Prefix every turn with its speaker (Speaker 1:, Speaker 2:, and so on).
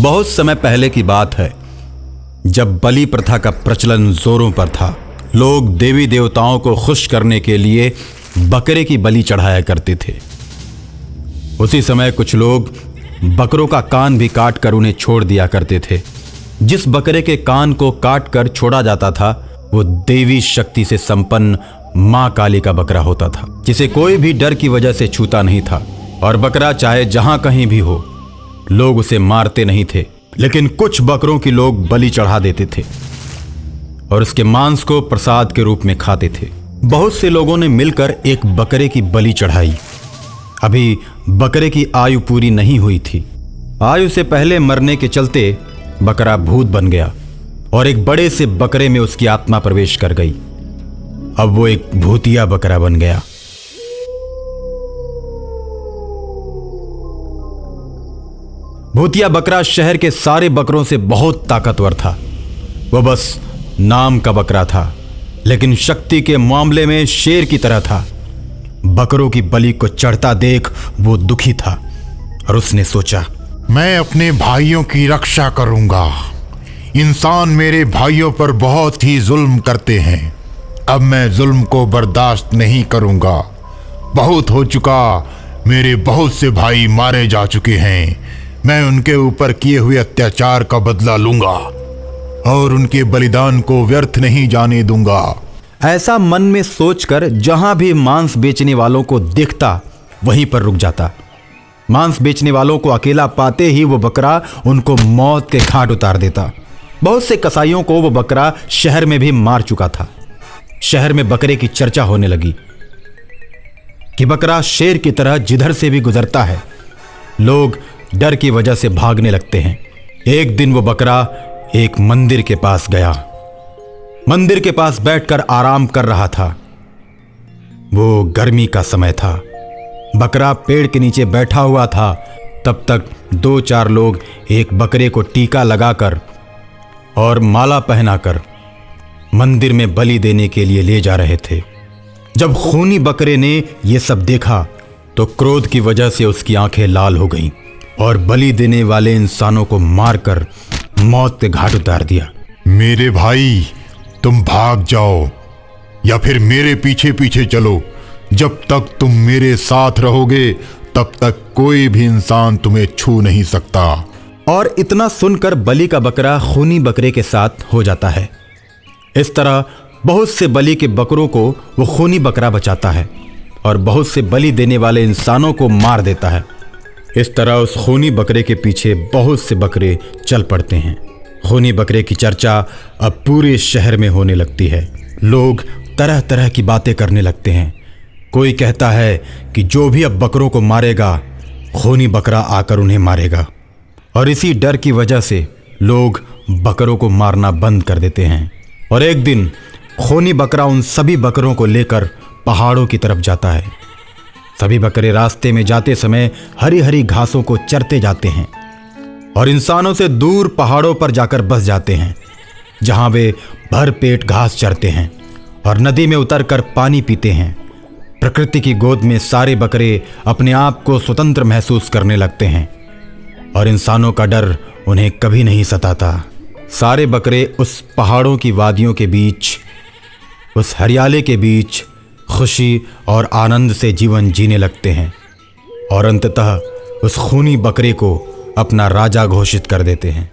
Speaker 1: बहुत समय पहले की बात है, जब बलि प्रथा का प्रचलन जोरों पर था। लोग देवी देवताओं को खुश करने के लिए बकरे की बलि चढ़ाया करते थे। उसी समय कुछ लोग बकरों का कान भी काट कर उन्हें छोड़ दिया करते थे। जिस बकरे के कान को काट कर छोड़ा जाता था वो देवी शक्ति से संपन्न मां काली का बकरा होता था, जिसे कोई भी डर की वजह से छूता नहीं था। और बकरा चाहे जहां कहीं भी हो, लोग उसे मारते नहीं थे, लेकिन कुछ बकरों की लोग बलि चढ़ा देते थे और उसके मांस को प्रसाद के रूप में खाते थे। बहुत से लोगों ने मिलकर एक बकरे की बलि चढ़ाई। अभी बकरे की आयु पूरी नहीं हुई थी। आयु से पहले मरने के चलते बकरा भूत बन गया और एक बड़े से बकरे में उसकी आत्मा प्रवेश कर गई। अब वो एक भूतिया बकरा बन गया। भूतिया बकरा शहर के सारे बकरों से बहुत ताकतवर था। वो बस नाम का बकरा था, लेकिन शक्ति के मामले में शेर की तरह था। बकरों की बलि को चढ़ता देख वो दुखी था और उसने सोचा,
Speaker 2: मैं अपने भाइयों की रक्षा करूंगा। इंसान मेरे भाइयों पर बहुत ही जुल्म करते हैं। अब मैं जुल्म को बर्दाश्त नहीं करूंगा। बहुत हो चुका, मेरे बहुत से भाई मारे जा चुके हैं। मैं उनके ऊपर किए हुए अत्याचार का बदला लूंगा और उनके बलिदान को व्यर्थ नहीं जाने दूंगा।
Speaker 1: ऐसा मन में सोचकर जहां भी मांस बेचने वालों को देखता वहीं पर रुक जाता। मांस बेचने वालों को अकेला पाते ही वो बकरा उनको मौत के घाट उतार देता। बहुत से कसाईयों को वो बकरा शहर में भी मार चुका था। शहर में बकरे की चर्चा होने लगी कि बकरा शेर की तरह जिधर से भी गुजरता है। लोग डर की वजह से भागने लगते हैं। एक दिन वो बकरा एक मंदिर के पास गया। मंदिर के पास बैठकर आराम कर रहा था। वो गर्मी का समय था। बकरा पेड़ के नीचे बैठा हुआ था। तब तक 2-4 लोग एक बकरे को टीका लगाकर और माला पहनाकर मंदिर में बलि देने के लिए ले जा रहे थे। जब खूनी बकरे ने यह सब देखा तो क्रोध की वजह से उसकी आंखें लाल हो गईं और बलि देने वाले इंसानों को मारकर मौत के घाट उतार दिया।
Speaker 2: मेरे भाई, तुम भाग जाओ या फिर मेरे पीछे पीछे चलो। जब तक तुम मेरे साथ रहोगे तब तक कोई भी इंसान तुम्हें छू नहीं सकता।
Speaker 1: और इतना सुनकर बलि का बकरा खूनी बकरे के साथ हो जाता है। इस तरह बहुत से बलि के बकरों को वो खूनी बकरा बचाता है और बहुत से बलि देने वाले इंसानों को मार देता है। इस तरह उस खूनी बकरे के पीछे बहुत से बकरे चल पड़ते हैं। खूनी बकरे की चर्चा अब पूरे शहर में होने लगती है। लोग तरह तरह की बातें करने लगते हैं। कोई कहता है कि जो भी अब बकरों को मारेगा, खूनी बकरा आकर उन्हें मारेगा। और इसी डर की वजह से लोग बकरों को मारना बंद कर देते हैं। और एक दिन खूनी बकरा उन सभी बकरों को लेकर पहाड़ों की तरफ जाता है। सभी बकरे रास्ते में जाते समय हरी हरी घासों को चरते जाते हैं और इंसानों से दूर पहाड़ों पर जाकर बस जाते हैं, जहां वे भर पेट घास चरते हैं और नदी में उतरकर पानी पीते हैं। प्रकृति की गोद में सारे बकरे अपने आप को स्वतंत्र महसूस करने लगते हैं और इंसानों का डर उन्हें कभी नहीं सताता। सारे बकरे उस पहाड़ों की वादियों के बीच, उस हरियाली के बीच खुशी और आनंद से जीवन जीने लगते हैं और अंततः उस खूनी बकरे को अपना राजा घोषित कर देते हैं।